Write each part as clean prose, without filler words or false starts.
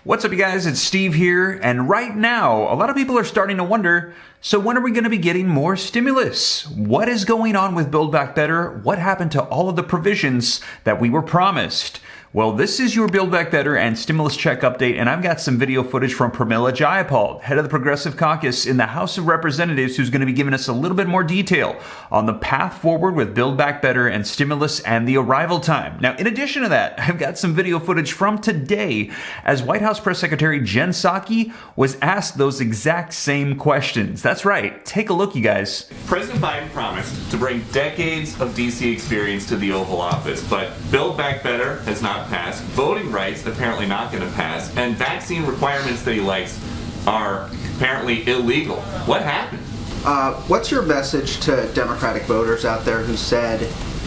What's up, you guys? It's Steve here, and right now, a lot of people are starting to wonder, so when are we going to be getting more stimulus? What is going on with Build Back Better? What happened to all of the provisions that we were promised? Well, this is your Build Back Better and stimulus check update, and I've got some video footage from Pramila Jayapal, head of the Progressive Caucus in the House of Representatives, who's going to be giving us a little bit more detail on the path forward with Build Back Better and stimulus and the arrival time. Now, in addition to that, I've got some video footage from today as White House Press Secretary Jen Psaki was asked those exact same questions. That's right. Take a look, you guys. President Biden promised to bring decades of D.C. experience to the Oval Office, but Build Back Better has not passed, voting rights apparently not going to pass, and vaccine requirements that he likes are apparently illegal. What happened? What's your message to Democratic voters out there who said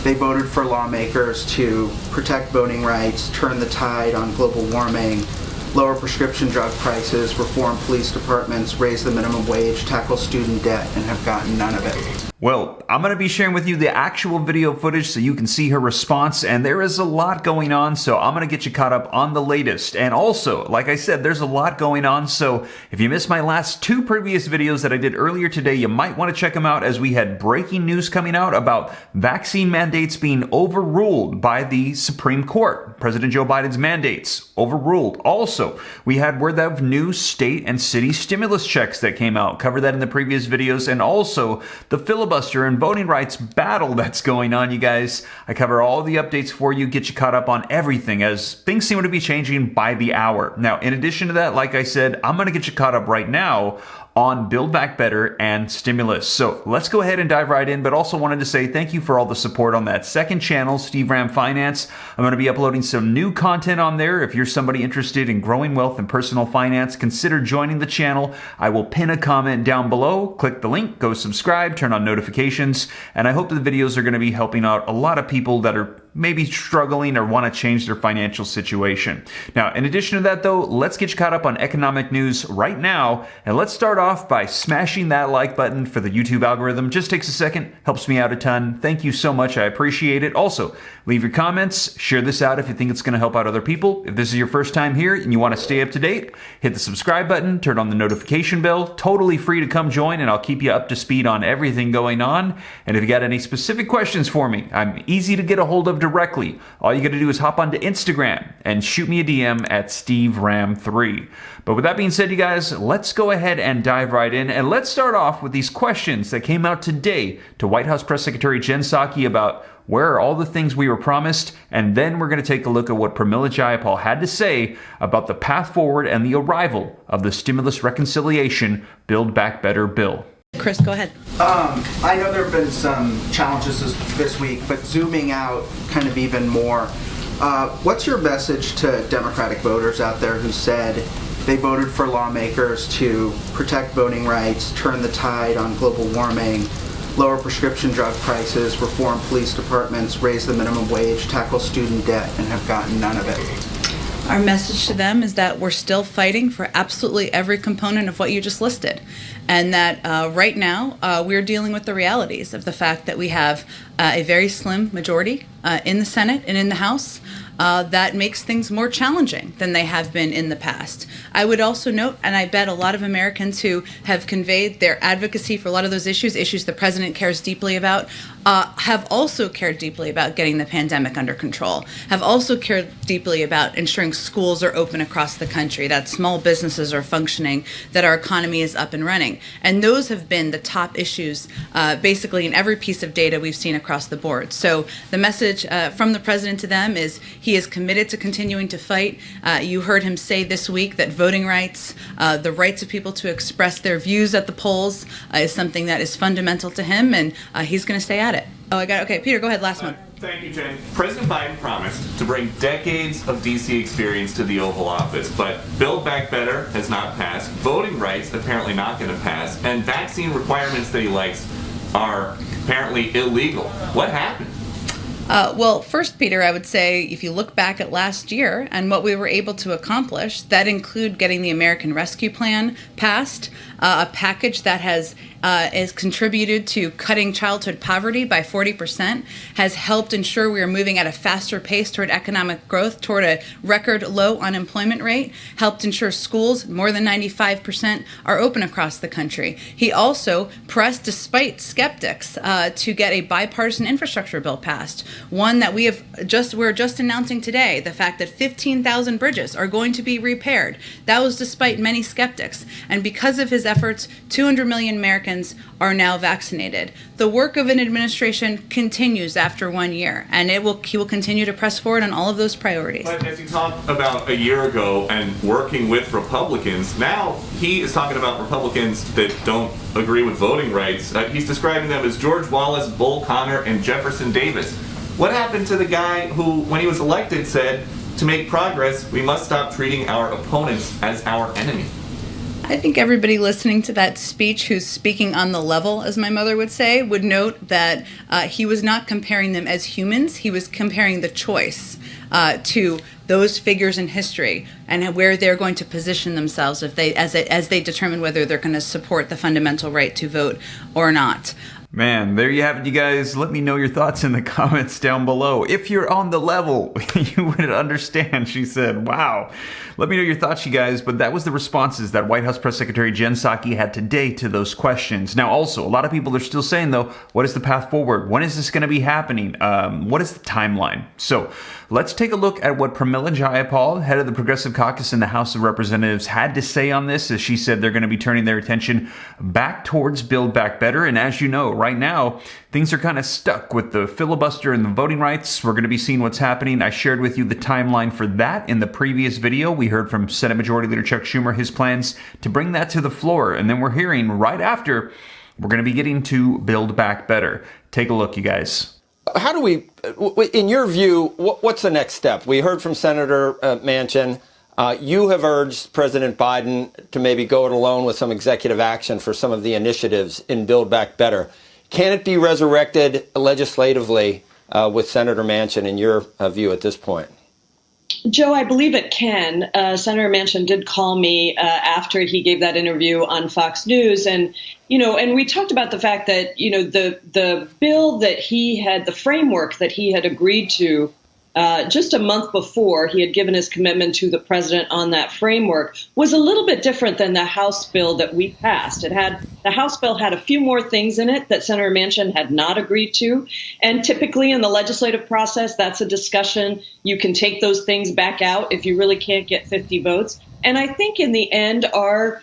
they voted for lawmakers to protect voting rights, turn the tide on global warming, lower prescription drug prices, reform police departments, raise the minimum wage, tackle student debt, and have gotten none of it? Well, I'm going to be sharing with you the actual video footage so you can see her response, and there is a lot going on, so I'm going to get you caught up on the latest. And also, like I said, there's a lot going on, so if you missed my last two previous videos that I did earlier today, you might want to check them out, as we had breaking news coming out about vaccine mandates being overruled by the Supreme Court. President Joe Biden's mandates overruled. Also, we had word of new state and city stimulus checks that came out. Covered that in the previous videos, and also the filibuster and voting rights battle that's going on, you guys. I cover all the updates for you, get you caught up on everything, as things seem to be changing by the hour. Now, in addition to that, like I said, I'm going to get you caught up right now on Build Back Better and stimulus. So let's go ahead and dive right in, but also wanted to say thank you for all the support on that second channel, Steve Ram Finance. I'm going to be uploading some new content on there. If you're somebody interested in growing wealth and personal finance, consider joining the channel. I will pin a comment down below. Click the link, go subscribe, turn on notifications, and I hope the videos are going to be helping out a lot of people that are maybe struggling or want to change their financial situation. Now, in addition to that, though, let's get you caught up on economic news right now, and let's start off by smashing that like button for the YouTube algorithm. Just takes a second, helps me out a ton. Thank you so much, I appreciate it. Also, leave your comments, share this out if you think it's going to help out other people. If this is your first time here and you want to stay up to date, hit the subscribe button, turn on the notification bell. Totally free to come join, and I'll keep you up to speed on everything going on. And if you got any specific questions for me, I'm easy to get a hold of directly. All you got to do is hop onto Instagram and shoot me a DM at SteveRam3. But with that being said, you guys, let's go ahead and dive right in, and let's start off with these questions that came out today to White House Press Secretary Jen Psaki about where are all the things we were promised, and then we're going to take a look at what Pramila Jayapal had to say about the path forward and the arrival of the stimulus reconciliation Build Back Better bill. Chris, go ahead. I know there have been some challenges this week, but zooming out kind of even more, what's your message to Democratic voters out there who said they voted for lawmakers to protect voting rights, turn the tide on global warming, lower prescription drug prices, reform police departments, raise the minimum wage, tackle student debt, and have gotten none of it? Our message to them is that we're still fighting for absolutely every component of what you just listed. And that right now we're dealing with the realities of the fact that we have a very slim majority in the Senate and in the House that makes things more challenging than they have been in the past. I would also note, and I bet a lot of Americans who have conveyed their advocacy for a lot of those issues the president cares deeply about, have also cared deeply about getting the pandemic under control, have also cared deeply about ensuring schools are open across the country, that small businesses are functioning, that our economy is up and running. And those have been the top issues basically in every piece of data we've seen across the board. So the message from the president to them is he is committed to continuing to fight. You heard him say this week that voting rights, the rights of people to express their views at the polls is something that is fundamental to him, and he's going to stay at it. Oh, I got it. Okay, Peter, go ahead. Last one. Thank you, Jen. President Biden promised to bring decades of D.C. experience to the Oval Office, but Build Back Better has not passed, voting rights apparently not going to pass, and vaccine requirements that he likes are apparently illegal. What happened? Well, first, Peter, I would say if you look back at last year and what we were able to accomplish, that include getting the American Rescue Plan passed, a package that has contributed to cutting childhood poverty by 40%, has helped ensure we are moving at a faster pace toward economic growth, toward a record low unemployment rate, helped ensure schools, more than 95%, are open across the country. He also pressed, despite skeptics, to get a bipartisan infrastructure bill passed, one that we're just announcing today, the fact that 15,000 bridges are going to be repaired. That was despite many skeptics. And because of his efforts, 200 million Americans are now vaccinated. The work of an administration continues after 1 year, and he will continue to press forward on all of those priorities. But as you talked about a year ago and working with Republicans, now he is talking about Republicans that don't agree with voting rights. He's describing them as George Wallace, Bull Connor, and Jefferson Davis. What happened to the guy who, when he was elected, said, to make progress, we must stop treating our opponents as our enemy? I think everybody listening to that speech who's speaking on the level, as my mother would say, would note that he was not comparing them as humans. He was comparing the choice to those figures in history and where they're going to position themselves as they determine whether they're going to support the fundamental right to vote or not. Man, there you have it, you guys. Let me know your thoughts in the comments down below. If you're on the level, you would understand, she said. Wow. Let me know your thoughts, you guys. But that was the responses that White House Press Secretary Jen Psaki had today to those questions. Now, also, a lot of people are still saying, though, what is the path forward? When is this going to be happening? What is the timeline? So let's take a look at what Pramila Jayapal, head of the Progressive Caucus in the House of Representatives, had to say on this, as she said they're going to be turning their attention back towards Build Back Better. And as you know, right now, things are kind of stuck with the filibuster and the voting rights. We're going to be seeing what's happening. I shared with you the timeline for that in the previous video. We heard from Senate Majority Leader Chuck Schumer his plans to bring that to the floor. And then we're hearing right after, we're going to be getting to Build Back Better. Take a look, you guys. How do we, in your view, what's the next step? We heard from Senator Manchin. You have urged President Biden to maybe go it alone with some executive action for some of the initiatives in Build Back Better. Can it be resurrected legislatively with Senator Manchin, in your view, at this point? Joe, I believe it can. Senator Manchin did call me after he gave that interview on Fox News. And we talked about the fact that, the bill that he had, the framework that he had agreed to just a month before he had given his commitment to the president on that framework was a little bit different than the House bill that we passed. The House bill had a few more things in it that Senator Manchin had not agreed to. And typically in the legislative process, that's a discussion. You can take those things back out if you really can't get 50 votes. And I think in the end, our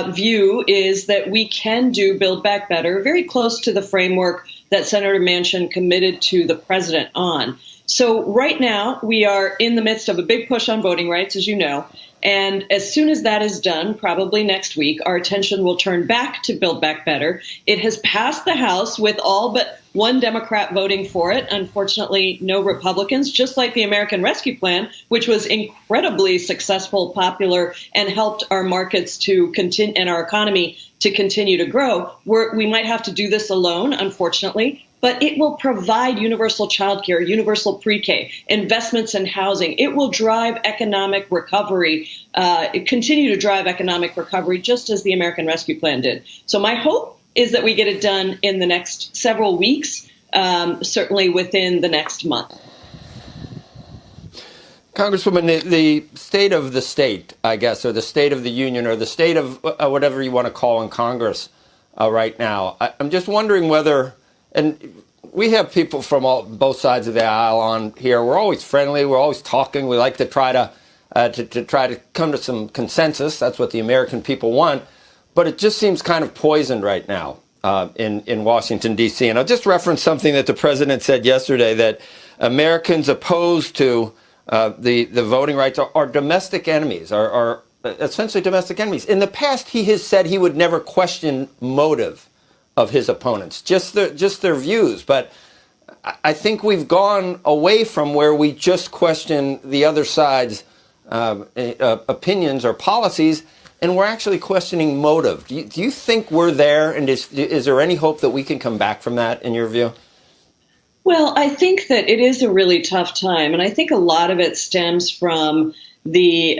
view is that we can do Build Back Better, very close to the framework that Senator Manchin committed to the president on. So right now, we are in the midst of a big push on voting rights, as you know. And as soon as that is done, probably next week, our attention will turn back to Build Back Better. It has passed the House with all but one Democrat voting for it. Unfortunately, no Republicans, just like the American Rescue Plan, which was incredibly successful, popular, and helped our markets to continue and our economy to continue to grow. We might have to do this alone, unfortunately. But it will provide universal childcare, universal pre-K, investments in housing. It will drive economic recovery, continue to drive economic recovery, just as the American Rescue Plan did. So my hope is that we get it done in the next several weeks, certainly within the next month. Congresswoman, the state of the state, I guess, or the state of the union, or the state of whatever you want to call in Congress right now, I'm just wondering whether... And we have people from both sides of the aisle on here. We're always friendly. We're always talking. We like to try to come to some consensus. That's what the American people want. But it just seems kind of poisoned right now in Washington, D.C. And I'll just reference something that the president said yesterday, that Americans opposed to the voting rights are domestic enemies, are essentially domestic enemies. In the past, he has said he would never question motive of his opponents, just their views. But I think we've gone away from where we just question the other side's opinions or policies, and we're actually questioning motive. Do you think we're there, and is there any hope that we can come back from that, in your view? Well, I think that it is a really tough time, and I think a lot of it stems from the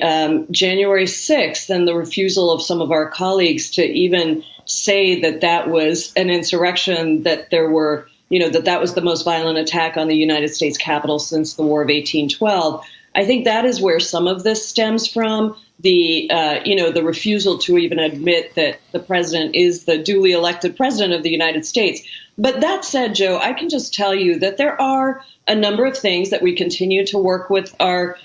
January 6th and the refusal of some of our colleagues to even say that that was an insurrection, that there were, that was the most violent attack on the United States Capitol since the War of 1812. I think that is where some of this stems from. The refusal to even admit that the president is the duly elected president of the United States. But that said, Joe, I can just tell you that there are a number of things that we continue to work with our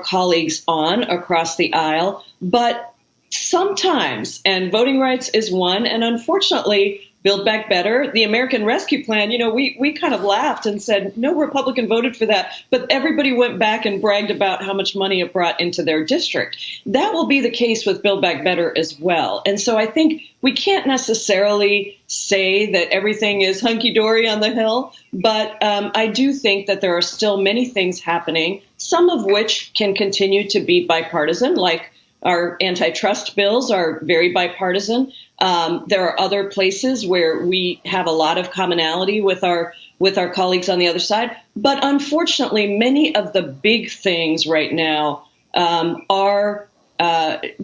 colleagues on across the aisle. But sometimes, and voting rights is one, and unfortunately, Build Back Better, the American Rescue Plan, we kind of laughed and said, no Republican voted for that, but everybody went back and bragged about how much money it brought into their district. That will be the case with Build Back Better as well. And so I think we can't necessarily say that everything is hunky-dory on the Hill, but I do think that there are still many things happening, some of which can continue to be bipartisan, like our antitrust bills are very bipartisan. There are other places where we have a lot of commonality with our colleagues on the other side. But unfortunately, many of the big things right now are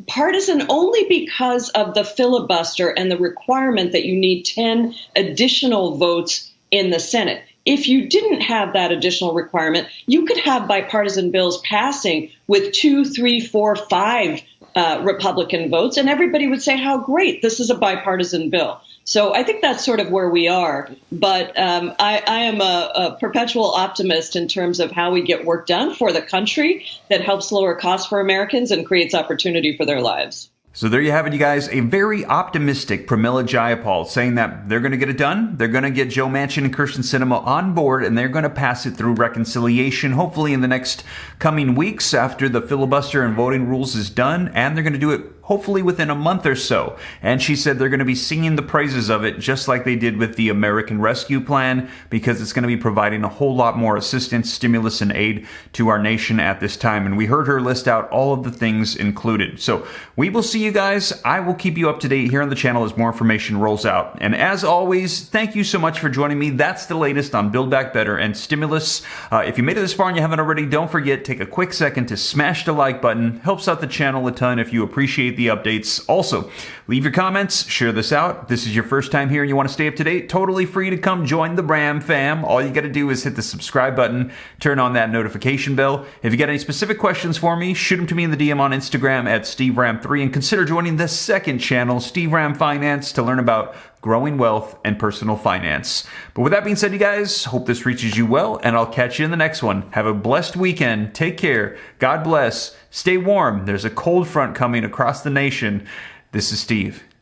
partisan only because of the filibuster and the requirement that you need 10 additional votes in the Senate. If you didn't have that additional requirement, you could have bipartisan bills passing with 2, 3, 4, 5 Republican votes, and everybody would say how great, this is a bipartisan bill. So I think that's sort of where we are. But I am a perpetual optimist in terms of how we get work done for the country that helps lower costs for Americans and creates opportunity for their lives. So there you have it, you guys. A very optimistic Pramila Jayapal saying that they're going to get it done. They're going to get Joe Manchin and Kyrsten Sinema on board, and they're going to pass it through reconciliation, hopefully in the next coming weeks after the filibuster and voting rules is done. And they're going to do it hopefully within a month or so. And she said they're going to be singing the praises of it just like they did with the American Rescue Plan, because it's going to be providing a whole lot more assistance, stimulus, and aid to our nation at this time. And we heard her list out all of the things included. So we will see you guys. I will keep you up to date here on the channel as more information rolls out. And as always, thank you so much for joining me. That's the latest on Build Back Better and stimulus. If you made it this far and you haven't already, don't forget, take a quick second to smash the like button. Helps out the channel a ton if you appreciate the updates. Also, leave your comments, share this out. If this is your first time here and you want to stay up to date, totally free to come join the Bram fam. All you got to do is hit the subscribe button, turn on that notification bell. If you got any specific questions for me, shoot them to me in the DM on Instagram at SteveRam3, and consider joining the second channel, Steve Ram Finance, to learn about growing wealth and personal finance. But with that being said, you guys, hope this reaches you well, and I'll catch you in the next one. Have a blessed weekend. Take care. God bless. Stay warm. There's a cold front coming across the nation. This is Steve.